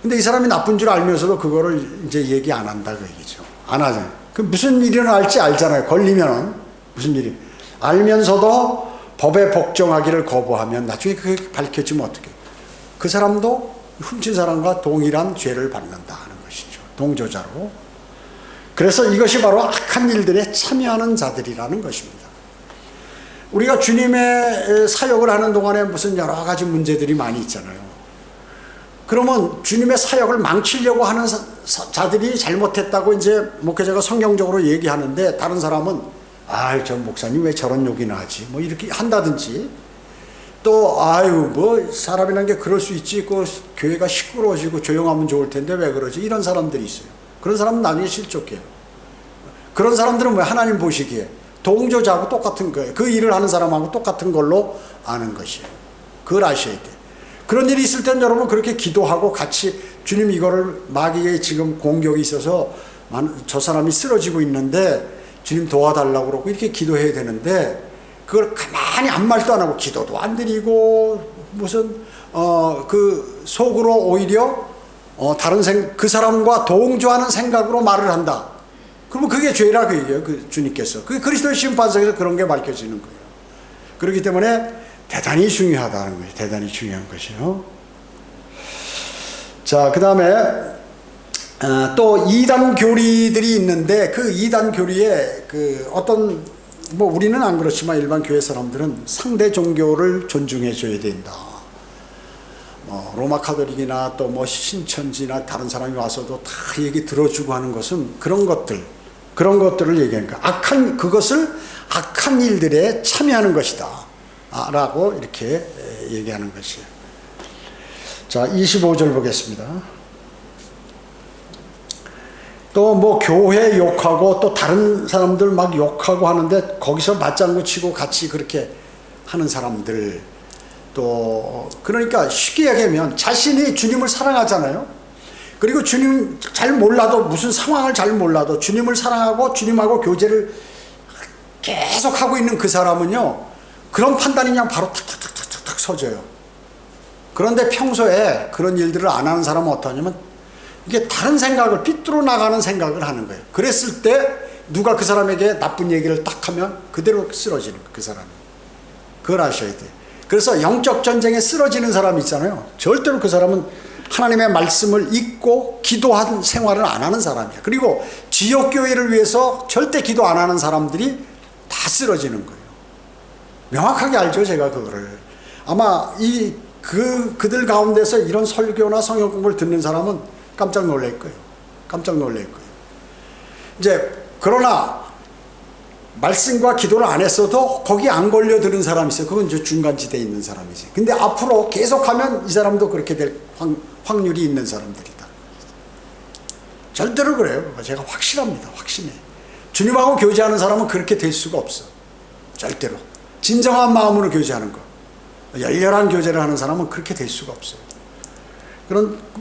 근데 이 사람이 나쁜 줄 알면서도 그거를 이제 얘기 안 한다 그 얘기죠. 안 하잖아요. 그 무슨 일이 일어날지 알잖아요. 걸리면은 무슨 일이 알면서도 법에 복종하기를 거부하면 나중에 그게 밝혀지면 어떻게? 그 사람도 훔친 사람과 동일한 죄를 받는다 하는 것이죠. 동조자로. 그래서 이것이 바로 악한 일들에 참여하는 자들이라는 것입니다. 우리가 주님의 사역을 하는 동안에 무슨 여러 가지 문제들이 많이 있잖아요. 그러면 주님의 사역을 망치려고 하는 자들이 잘못했다고 이제 목회자가 성경적으로 얘기하는데, 다른 사람은 저 목사님 왜 저런 욕이나 하지? 이렇게 한다든지, 또 사람이라는 게 그럴 수 있지. 그 교회가 시끄러워지고 조용하면 좋을 텐데 왜 그러지? 이런 사람들이 있어요. 그런 사람은 나중에 실족해요. 그런 사람들은 왜 하나님 보시기에 동조자하고 똑같은 거예요. 그 일을 하는 사람하고 똑같은 걸로 아는 것이에요. 그걸 아셔야 돼요. 그런 일이 있을 땐 여러분 그렇게 기도하고 같이 주님 이거를 마귀의 지금 공격이 있어서 저 사람이 쓰러지고 있는데 주님 도와달라고 그러고 이렇게 기도해야 되는데, 그걸 가만히 아무 말도 안 하고 기도도 안 드리고 무슨 그 속으로 오히려 그 사람과 동조하는 생각으로 말을 한다. 그러면 그게 죄라 그 얘기예요. 그 주님께서 그 그리스도의 심판석에서 그런 게 밝혀지는 거예요. 그렇기 때문에 대단히 중요하다는 거예요. 대단히 중요한 것이요. 자, 그 다음에 또 이단 교리들이 있는데, 그 이단 교리에 그 어떤 우리는 안 그렇지만 일반 교회 사람들은 상대 종교를 존중해 줘야 된다. 로마 카톨릭이나 또 신천지나 다른 사람이 와서도 다 얘기 들어주고 하는 것은 그런 것들을 얘기하니까 그것을 악한 일들에 참여하는 것이다 라고 이렇게 얘기하는 것이에요. 자, 25절 보겠습니다. 또 교회 욕하고 또 다른 사람들 막 욕하고 하는데 거기서 맞장구 치고 같이 그렇게 하는 사람들, 또 그러니까 쉽게 얘기하면 자신이 주님을 사랑하잖아요. 그리고 주님 잘 몰라도, 무슨 상황을 잘 몰라도 주님을 사랑하고 주님하고 교제를 계속 하고 있는 그 사람은요, 그런 판단이 그냥 바로 탁탁탁탁탁 서져요. 그런데 평소에 그런 일들을 안 하는 사람은 어떠냐면 이게 다른 생각을, 삐뚤어 나가는 생각을 하는 거예요. 그랬을 때 누가 그 사람에게 나쁜 얘기를 딱 하면 그대로 쓰러지는 거예요. 그 사람이. 그걸 아셔야 돼요. 그래서 영적 전쟁에 쓰러지는 사람이 있잖아요. 절대로 그 사람은 하나님의 말씀을 잊고 기도한 생활을 안 하는 사람이야. 그리고 지역교회를 위해서 절대 기도 안 하는 사람들이 다 쓰러지는 거예요. 명확하게 알죠, 제가 그거를. 아마 그들 가운데서 이런 설교나 성경 공부를 듣는 사람은 깜짝 놀랄 거예요. 깜짝 놀랄 거예요. 이제 그러나 말씀과 기도를 안 했어도 거기 안 걸려드는 사람이 있어요. 그건 이제 중간지대에 있는 사람이지. 근데 앞으로 계속하면 이 사람도 그렇게 될 확률이 있는 사람들이다. 절대로 그래요. 제가 확실합니다. 확신해. 주님하고 교제하는 사람은 그렇게 될 수가 없어. 절대로. 진정한 마음으로 교제하는 거. 열렬한 교제를 하는 사람은 그렇게 될 수가 없어요.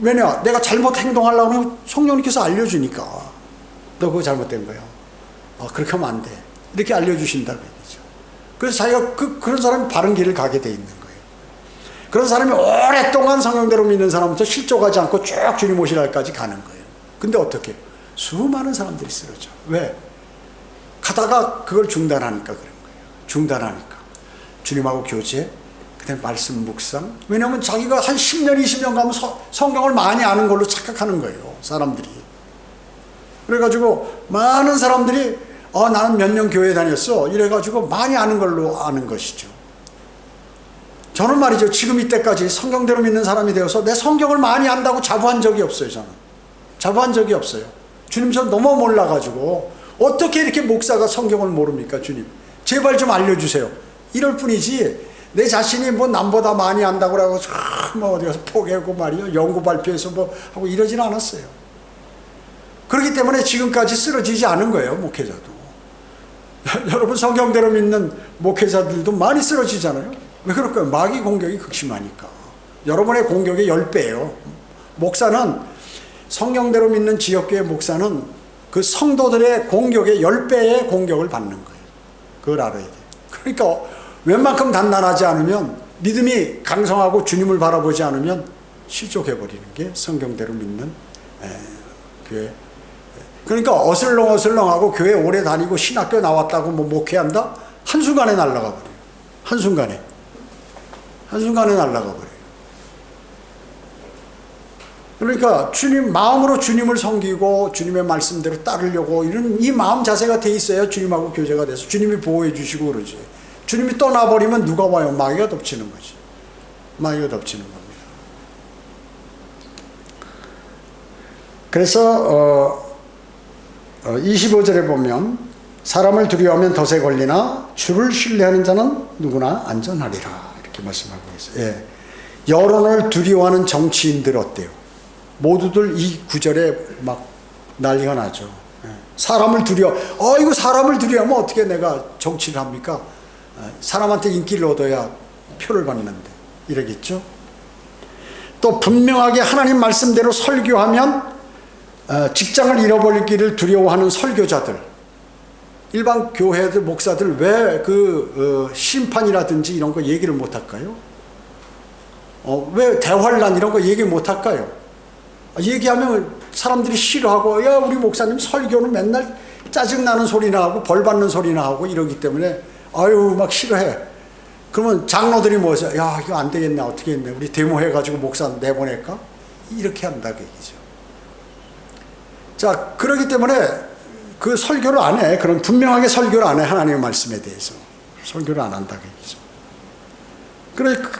왜냐? 내가 잘못 행동하려고 하면 성령님께서 알려주니까. 너 그거 잘못된 거야. 그렇게 하면 안 돼. 이렇게 알려주신다고 얘기죠. 그래서 자기가 그런 사람이 바른 길을 가게 돼 있는 거예요. 그런 사람이 오랫동안 성령대로 믿는 사람부터 실족하지 않고 쭉 주님 오실 날까지 가는 거예요. 근데 어떻게? 수많은 사람들이 쓰러져. 왜? 가다가 그걸 중단하니까 그런 거예요. 중단하니까. 주님하고 교제, 그다음에 말씀 묵상. 왜냐하면 자기가 한 10년, 20년 가면 성경을 많이 아는 걸로 착각하는 거예요. 사람들이. 그래가지고 많은 사람들이 나는 몇 년 교회 다녔어. 이래가지고 많이 아는 걸로 아는 것이죠. 저는 말이죠. 지금 이때까지 성경대로 믿는 사람이 되어서 내 성경을 많이 안다고 자부한 적이 없어요. 저는. 자부한 적이 없어요. 주님 전 너무 몰라가지고 어떻게 이렇게 목사가 성경을 모릅니까? 주님 제발 좀 알려주세요. 이럴 뿐이지 내 자신이 뭐 남보다 많이 안다고 하고 어디 가서 포기하고 말이요. 연구 발표해서 뭐 하고 이러진 않았어요. 그렇기 때문에 지금까지 쓰러지지 않은 거예요. 목회자도. 여러분 성경대로 믿는 목회자들도 많이 쓰러지잖아요. 왜 그럴까요? 마귀 공격이 극심하니까. 여러분의 공격의 10배예요. 목사는 성경대로 믿는 지역교회 목사는 그 성도들의 공격의 10배의 공격을 받는 거예요. 그걸 알아야 돼요. 그러니까 웬만큼 단단하지 않으면 믿음이 강성하고 주님을 바라보지 않으면 실족해버리는 게 성경대로 믿는 교회. 그러니까 어슬렁어슬렁하고 교회 오래 다니고 신학교 나왔다고 뭐 목회한다? 한순간에 날아가 버려요. 한순간에 날아가 버려요. 그러니까 마음으로 주님을 섬기고 주님의 말씀대로 따르려고 이런 이 마음 자세가 돼 있어야 주님하고 교제가 돼서 주님이 보호해 주시고 그러지. 주님이 떠나버리면 누가 와요? 마귀가 덮치는 거지. 마귀가 덮치는 겁니다. 그래서 25절에 보면 사람을 두려워하면 덫에 걸리나 주를 신뢰하는 자는 누구나 안전하리라 이렇게 말씀하고 있어요. 예. 여론을 두려워하는 정치인들 어때요? 모두들 이 구절에 막 난리가 나죠. 예. 사람을 이거 사람을 두려워하면 어떻게 내가 정치를 합니까? 사람한테 인기를 얻어야 표를 받는데 이러겠죠. 또 분명하게 하나님 말씀대로 설교하면 직장을 잃어버리기를 두려워하는 설교자들, 일반 교회들 목사들 왜 심판이라든지 이런 거 얘기를 못할까요? 왜 대환란 이런 거 얘기 못할까요? 얘기하면 사람들이 싫어하고 야 우리 목사님 설교는 맨날 짜증나는 소리나 하고 벌받는 소리나 하고 이러기 때문에 아유 막 싫어해. 그러면 장로들이 뭐죠? 야 이거 안 되겠네. 어떻게 했네. 우리 데모해가지고 목사 내보낼까? 이렇게 한다고 얘기죠. 자 그러기 때문에 그 설교를 안 해. 그런 분명하게 설교를 안 해. 하나님의 말씀에 대해서 설교를 안 한다고 얘기죠.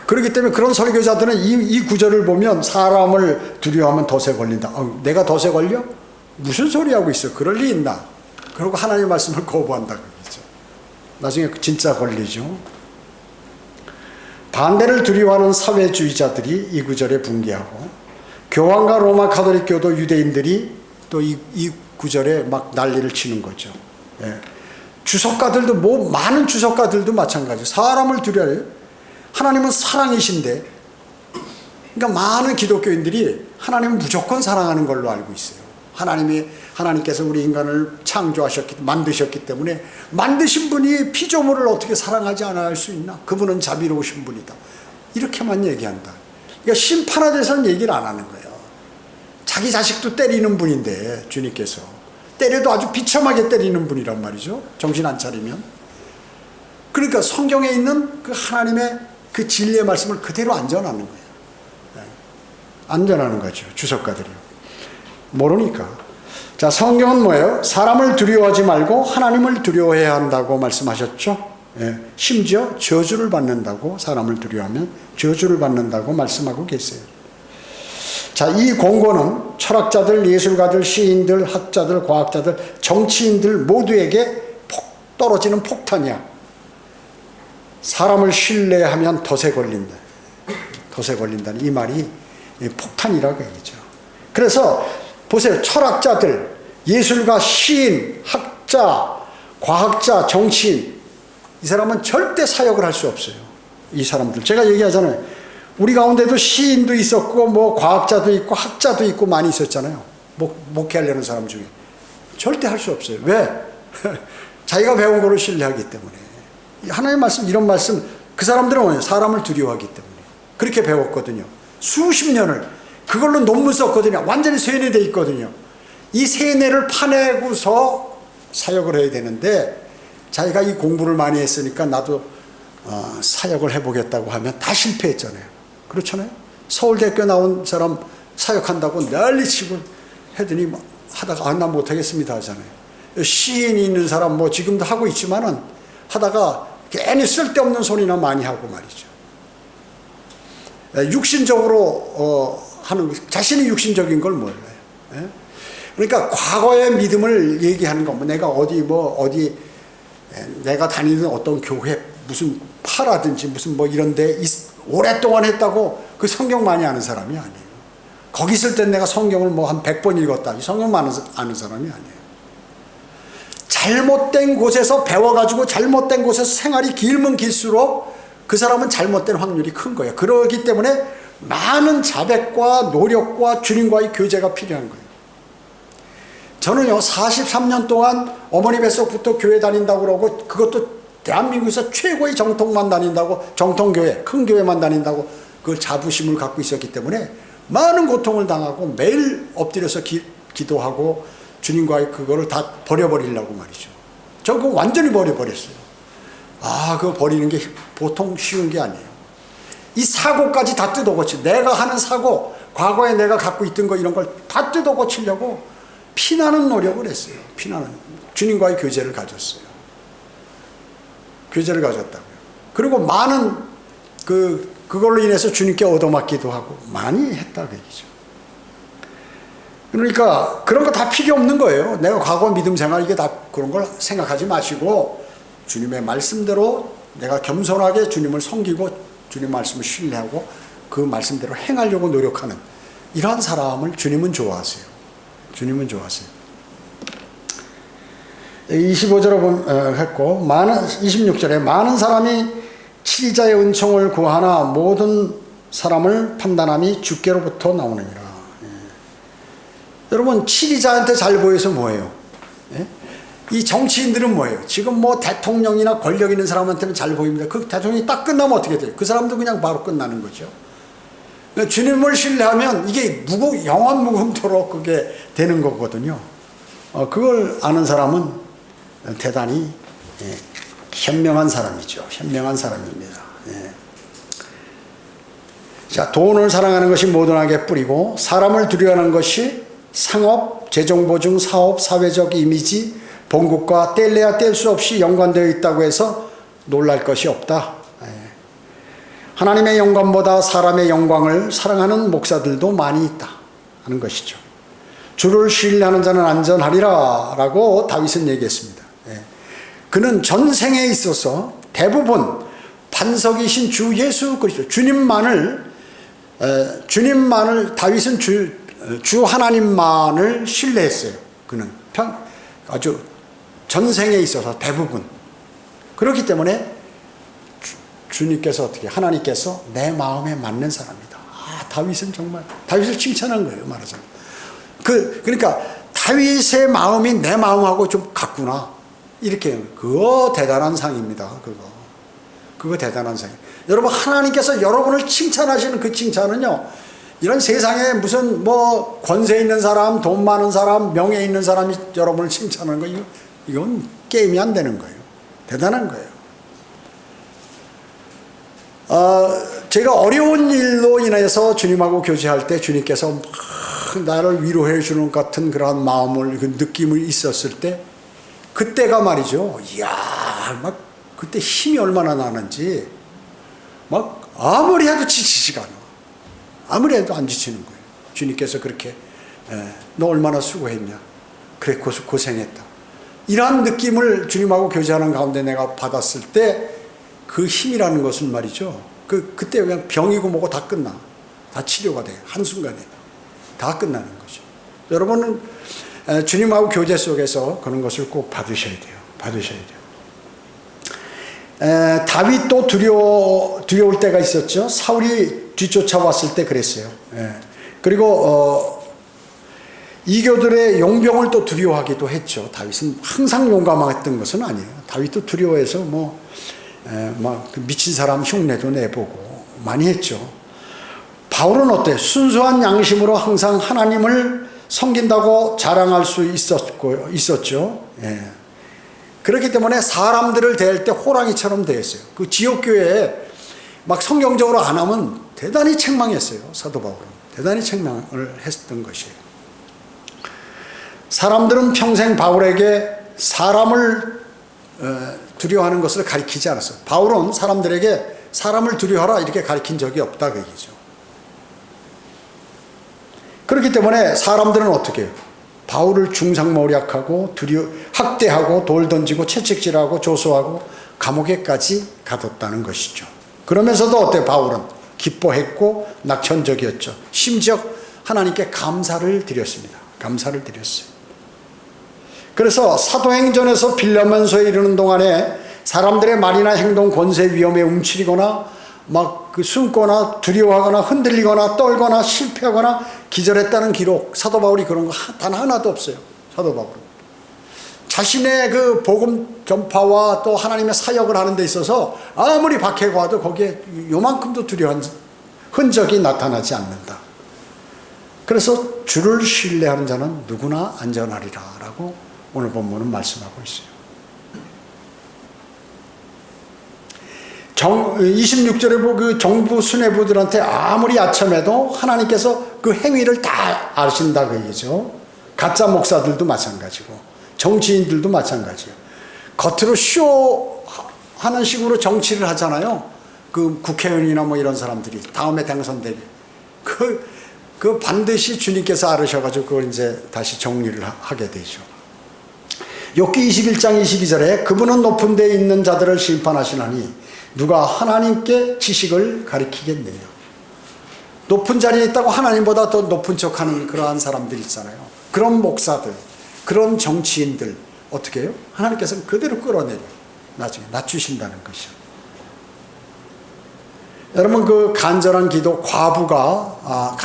그렇기 때문에 그런 설교자들은 이 구절을 보면 사람을 두려워하면 덫에 걸린다. 내가 덫에 걸려? 무슨 소리 하고 있어? 그럴 리 있나? 그러고 하나님의 말씀을 거부한다고 얘기죠. 나중에 진짜 걸리죠. 반대를 두려워하는 사회주의자들이 이 구절에 붕괴하고 교황과 로마 가톨릭교도 유대인들이 또 이 구절에 막 난리를 치는 거죠. 예. 주석가들도 많은 주석가들도 마찬가지. 사람을 두려워해요. 하나님은 사랑이신데, 그러니까 많은 기독교인들이 하나님은 무조건 사랑하는 걸로 알고 있어요. 하나님께서 우리 인간을 만드셨기 때문에 만드신 분이 피조물을 어떻게 사랑하지 않아야 할 수 있나? 그분은 자비로우신 분이다. 이렇게만 얘기한다. 그러니까 심판에 대해서는 얘기를 안 하는 거예요. 자기 자식도 때리는 분인데 주님께서 때려도 아주 비참하게 때리는 분이란 말이죠. 정신 안 차리면. 그러니까 성경에 있는 그 하나님의 그 진리의 말씀을 그대로 안전하는 거예요. 네. 안전하는 거죠. 주석가들이요. 모르니까. 자, 성경은 뭐예요? 사람을 두려워하지 말고 하나님을 두려워해야 한다고 말씀하셨죠. 예. 심지어 저주를 받는다고, 사람을 두려워하면 저주를 받는다고 말씀하고 계세요. 자, 이 공고는 철학자들, 예술가들, 시인들, 학자들, 과학자들, 정치인들 모두에게 떨어지는 폭탄이야. 사람을 신뢰하면 덫에 걸린다. 덫에 걸린다는 이 말이 폭탄이라고 얘기죠. 그래서 보세요. 철학자들, 예술가, 시인, 학자, 과학자, 정치인, 이 사람은 절대 사역을 할 수 없어요. 이 사람들. 제가 얘기하잖아요. 우리 가운데도 시인도 있었고, 뭐, 과학자도 있고, 학자도 있고, 많이 있었잖아요. 목회하려는 사람 중에. 절대 할 수 없어요. 왜? 자기가 배운 거를 신뢰하기 때문에. 하나님의 말씀, 이런 말씀, 그 사람들은 뭐예요? 사람을 두려워하기 때문에. 그렇게 배웠거든요. 수십 년을. 그걸로 논문 썼거든요. 완전히 세뇌되어 있거든요. 이 세뇌를 파내고서 사역을 해야 되는데, 자기가 이 공부를 많이 했으니까 나도 사역을 해보겠다고 하면 다 실패했잖아요. 그렇잖아요. 서울대학교 나온 사람 사역한다고 난리치고 하더니 하다가 나 못하겠습니다 하잖아요. 시인이 있는 사람 뭐 지금도 하고 있지만은 하다가 괜히 쓸데없는 소리나 많이 하고 말이죠. 육신적으로 하는, 자신이 육신적인 걸 몰라요. 그러니까 과거의 믿음을 얘기하는 거, 내가 어디 내가 다니는 어떤 교회 무슨 파라든지 무슨 뭐 이런데 오랫동안 했다고 그 성경 많이 아는 사람이 아니에요. 거기 있을 땐 내가 성경을 뭐 한 100번 읽었다. 이 성경 아는 사람이 아니에요. 잘못된 곳에서 배워가지고 잘못된 곳에서 생활이 길면 길수록 그 사람은 잘못된 확률이 큰 거예요. 그러기 때문에 많은 자백과 노력과 주님과의 교제가 필요한 거예요. 저는요 43년 동안 어머니 뱃속부터 교회 다닌다고 그러고, 그것도 대한민국에서 최고의 정통만 다닌다고, 정통교회, 큰 교회만 다닌다고 그걸 자부심을 갖고 있었기 때문에 많은 고통을 당하고 매일 엎드려서 기도하고 주님과의 그거를 다 버려버리려고 말이죠. 저 그거 완전히 버려버렸어요. 그거 버리는 게 보통 쉬운 게 아니에요. 이 사고까지 다 뜯어고치, 내가 하는 사고, 과거에 내가 갖고 있던 거 이런 걸 다 뜯어고치려고 피나는 노력을 했어요. 주님과의 교제를 가졌어요. 교제를 가졌다고요. 그리고 많은 그걸로 인해서 주님께 얻어맞기도 하고 많이 했다 그 얘기죠. 그러니까 그런 거 다 필요 없는 거예요. 내가 과거 믿음 생활 이게 다 그런 걸 생각하지 마시고 주님의 말씀대로 내가 겸손하게 주님을 섬기고 주님 말씀을 신뢰하고 그 말씀대로 행하려고 노력하는 이러한 사람을 주님은 좋아하세요. 주님은 좋아하세요. 25절에 했고 26절에 많은 사람이 치리자의 은총을 구하나 모든 사람을 판단함이 주께로부터 나오느니라. 여러분 치리자한테 잘 보여서 뭐예요? 이 정치인들은 뭐예요? 지금 뭐 대통령이나 권력 있는 사람한테는 잘 보입니다. 그 대통령이 딱 끝나면 어떻게 돼요? 그 사람도 그냥 바로 끝나는 거죠. 주님을 신뢰하면 이게 영원 무궁토록 그게 되는 거거든요. 그걸 아는 사람은 대단히 현명한 사람이죠. 현명한 사람입니다. 자, 돈을 사랑하는 것이 모든악의 뿌리고 사람을 두려워하는 것이 상업, 재정보증, 사업, 사회적 이미지, 본국과 뗄래야 뗄 수 없이 연관되어 있다고 해서 놀랄 것이 없다. 하나님의 영광보다 사람의 영광을 사랑하는 목사들도 많이 있다 하는 것이죠. 주를 신뢰하는 자는 안전하리라 라고 다윗은 얘기했습니다. 그는 전생에 있어서 대부분 반석이신 주 예수 그리스도 주님만을 다윗은 주 하나님만을 신뢰했어요. 그는 아주 전생에 있어서 대부분 그렇기 때문에 주님께서 하나님께서 내 마음에 맞는 사람이다. 다윗은 정말 다윗을 칭찬한 거예요. 말하자면 그러니까 다윗의 마음이 내 마음하고 좀 같구나 이렇게. 그거 대단한 상입니다. 그거 대단한 상이에요. 여러분 하나님께서 여러분을 칭찬하시는 그 칭찬은요, 이런 세상에 무슨 뭐 권세 있는 사람, 돈 많은 사람, 명예 있는 사람이 여러분을 칭찬하는 거 이건 게임이 안 되는 거예요. 대단한 거예요. 제가 어려운 일로 인해서 주님하고 교제할 때 주님께서 막 나를 위로해 주는 같은 그러한 마음을 그 느낌을 있었을 때 그때가 말이죠. 이야, 막 그때 힘이 얼마나 나는지 막 아무리 해도 지치지가 않아. 아무리 해도 안 지치는 거예요. 주님께서 그렇게 너 얼마나 수고했냐. 그래 고생했다. 이러한 느낌을 주님하고 교제하는 가운데 내가 받았을 때 그 힘이라는 것은 말이죠. 그때 그냥 병이고 뭐고 다 끝나. 다 치료가 돼. 한순간에. 다 끝나는 거죠. 여러분은 주님하고 교제 속에서 그런 것을 꼭 받으셔야 돼요. 받으셔야 돼요. 다윗도 두려울 때가 있었죠. 사울이 뒤쫓아왔을 때 그랬어요. 그리고 이교들의 용병을 또 두려워하기도 했죠. 다윗은 항상 용감했던 것은 아니에요. 다윗도 두려워해서 막 미친 사람 흉내도 내보고 많이 했죠. 바울은 어때? 순수한 양심으로 항상 하나님을 섬긴다고 자랑할 수 있었죠. 그렇기 때문에 사람들을 대할 때 호랑이처럼 대했어요. 그 지옥교회에 막 성경적으로 안 하면 대단히 책망했어요. 사도 바울은. 대단히 책망을 했던 것이에요. 사람들은 평생 바울에게 사람을 두려워하는 것을 가르치지 않았어요. 바울은 사람들에게 사람을 두려워하라 이렇게 가르친 적이 없다 그 얘기죠. 그렇기 때문에 사람들은 어떻게 해요? 바울을 중상모략하고 학대하고 돌 던지고 채찍질하고 조소하고 감옥에까지 가뒀다는 것이죠. 그러면서도 어때? 바울은 기뻐했고 낙천적이었죠. 심지어 하나님께 감사를 드렸습니다. 감사를 드렸어요. 그래서 사도행전에서 빌레몬서에 이르는 동안에 사람들의 말이나 행동, 권세, 위험에 움츠리거나 막 숨거나 두려워하거나 흔들리거나 떨거나 실패하거나 기절했다는 기록, 사도 바울이 그런 거 단 하나도 없어요. 사도 바울은 자신의 그 복음 전파와 또 하나님의 사역을 하는 데 있어서 아무리 박해가 와도 거기에 요만큼도 두려워한 흔적이 나타나지 않는다. 그래서 주를 신뢰하는 자는 누구나 안전하리라 라고 오늘 본문은 말씀하고 있어요. 26절에 그 정부 수뇌부들한테 아무리 아첨해도 하나님께서 그 행위를 다 아신다 그 얘기죠. 가짜 목사들도 마찬가지고 정치인들도 마찬가지예요. 겉으로 쇼하는 식으로 정치를 하잖아요. 그 국회의원이나 뭐 이런 사람들이 다음에 당선되게 그 반드시 주님께서 알으셔가지고 그걸 이제 다시 정리를 하게 되죠. 욥기 21장 22절에 그분은 높은 데에 있는 자들을 심판하시나니 누가 하나님께 지식을 가리키겠느냐. 높은 자리에 있다고 하나님보다 더 높은 척하는 그러한 사람들 있잖아요. 그런 목사들, 그런 정치인들 어떻게 해요? 하나님께서는 그대로 끌어내려 나중에 낮추신다는 것이죠. 여러분 그 간절한 기도, 과부의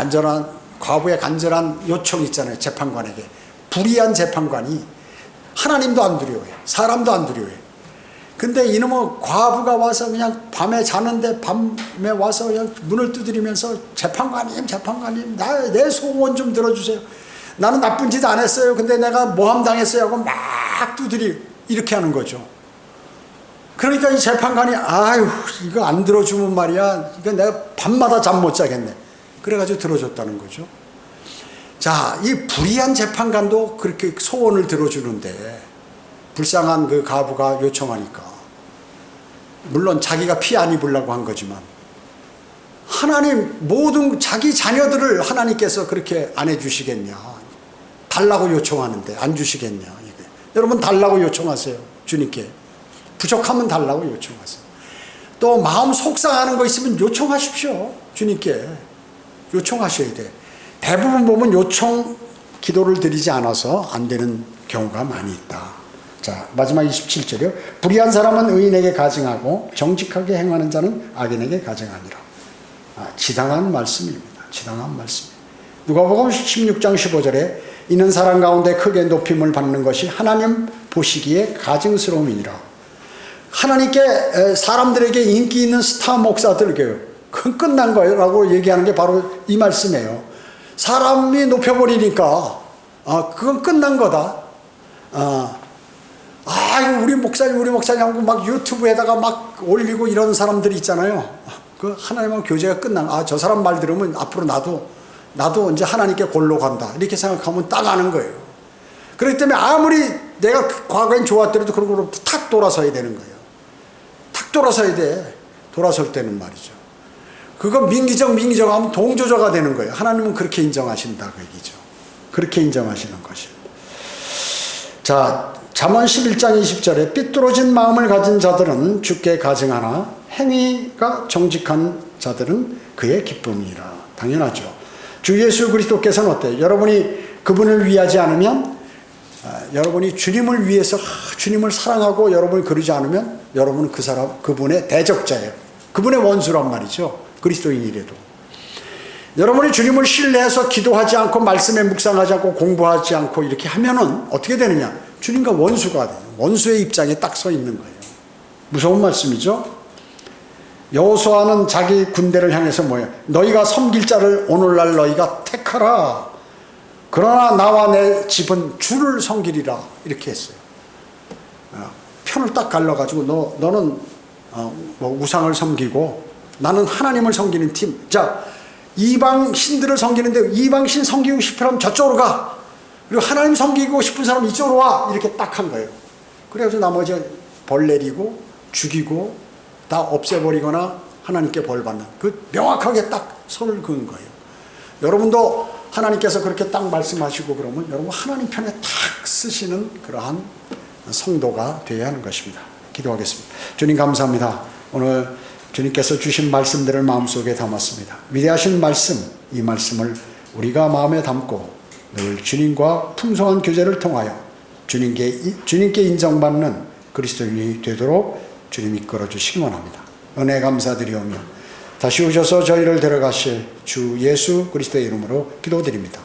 간절한 요청 있잖아요. 재판관에게 불의한 재판관이 하나님도 안 두려워해, 사람도 안 두려워해. 근데 이놈은 과부가 와서 그냥 밤에 자는데 밤에 와서 그냥 문을 두드리면서 재판관님 내 소원 좀 들어주세요. 나는 나쁜 짓 안 했어요. 근데 내가 모함 당했어요 하고 막 이렇게 하는 거죠. 그러니까 이 재판관이 아유 이거 안 들어주면 말이야 이거 내가 밤마다 잠 못 자겠네. 그래가지고 들어줬다는 거죠. 자, 이 불의한 재판관도 그렇게 소원을 들어주는데 불쌍한 그 가부가 요청하니까 물론 자기가 피 안 입으려고 한 거지만 하나님 모든 자기 자녀들을 하나님께서 그렇게 안 해주시겠냐. 달라고 요청하는데 안 주시겠냐. 이게. 여러분 달라고 요청하세요. 주님께. 부족하면 달라고 요청하세요. 또 마음 속상하는 거 있으면 요청하십시오. 주님께. 요청하셔야 돼. 대부분 보면 요청 기도를 드리지 않아서 안 되는 경우가 많이 있다. 자, 마지막 27절이요. 불의한 사람은 의인에게 가증하고 정직하게 행하는 자는 악인에게 가증하니라. 지당한 말씀입니다. 지당한 말씀입니다. 누가복음 16장 15절에 이는 사람 가운데 크게 높임을 받는 것이 하나님 보시기에 가증스러움이니라. 하나님께 사람들에게 인기 있는 스타 목사들 그건 끝난 거예요 라고 얘기하는 게 바로 이 말씀이에요. 사람이 높여버리니까 그건 끝난 거다. 우리 목사님 하고 막 유튜브에다가 막 올리고 이런 사람들이 있잖아요. 그 하나님하고 교제가 끝난 저 사람 말 들으면 앞으로 나도 이제 하나님께 골로 간다 이렇게 생각하면 따가는 거예요. 그렇기 때문에 아무리 내가 과거엔 좋았더라도 그런 걸로 탁 돌아서야 되는 거예요. 탁 돌아서야 돼. 돌아설 때는 말이죠. 그거 민기적 하면 동조자가 되는 거예요. 하나님은 그렇게 인정하신다 그 얘기죠. 그렇게 인정하시는 것이에요. 자, 잠언 11장 20절에 삐뚤어진 마음을 가진 자들은 주께 가증하나 행위가 정직한 자들은 그의 기쁨이라. 당연하죠. 주 예수 그리스도께서는 어때요? 여러분이 그분을 위하지 않으면 여러분이 주님을 위해서 주님을 사랑하고 여러분이 그러지 않으면 여러분은 그분의 대적자예요. 그분의 원수란 말이죠. 그리스도인이라도. 여러분이 주님을 신뢰해서 기도하지 않고 말씀에 묵상하지 않고 공부하지 않고 이렇게 하면은 어떻게 되느냐? 주님과 원수가 돼요. 원수의 입장에 딱 서 있는 거예요. 무서운 말씀이죠. 여호수아는 자기 군대를 향해서 뭐예요? 너희가 섬길 자를 오늘날 너희가 택하라. 그러나 나와 내 집은 주를 섬기리라. 이렇게 했어요. 편을 딱 갈라가지고 너는 뭐 우상을 섬기고 나는 하나님을 섬기는 팀. 자, 이방 신들을 섬기는데 이방 신 섬기고 싶으면 저쪽으로 가. 그리고 하나님 섬기고 싶은 사람 이쪽으로 와. 이렇게 딱 한 거예요. 그래서 나머지 벌 내리고 죽이고 다 없애버리거나 하나님께 벌 받는 그 명확하게 딱 선을 그은 거예요. 여러분도 하나님께서 그렇게 딱 말씀하시고 그러면 여러분 하나님 편에 딱 쓰시는 그러한 성도가 되어야 하는 것입니다. 기도하겠습니다. 주님 감사합니다. 오늘 주님께서 주신 말씀들을 마음속에 담았습니다. 위대하신 말씀, 이 말씀을 우리가 마음에 담고 늘 주님과 풍성한 교제를 통하여 주님께 인정받는 그리스도인이 되도록 주님 이끌어 주시기 원합니다. 은혜 감사드리오며 다시 오셔서 저희를 데려가실 주 예수 그리스도의 이름으로 기도드립니다.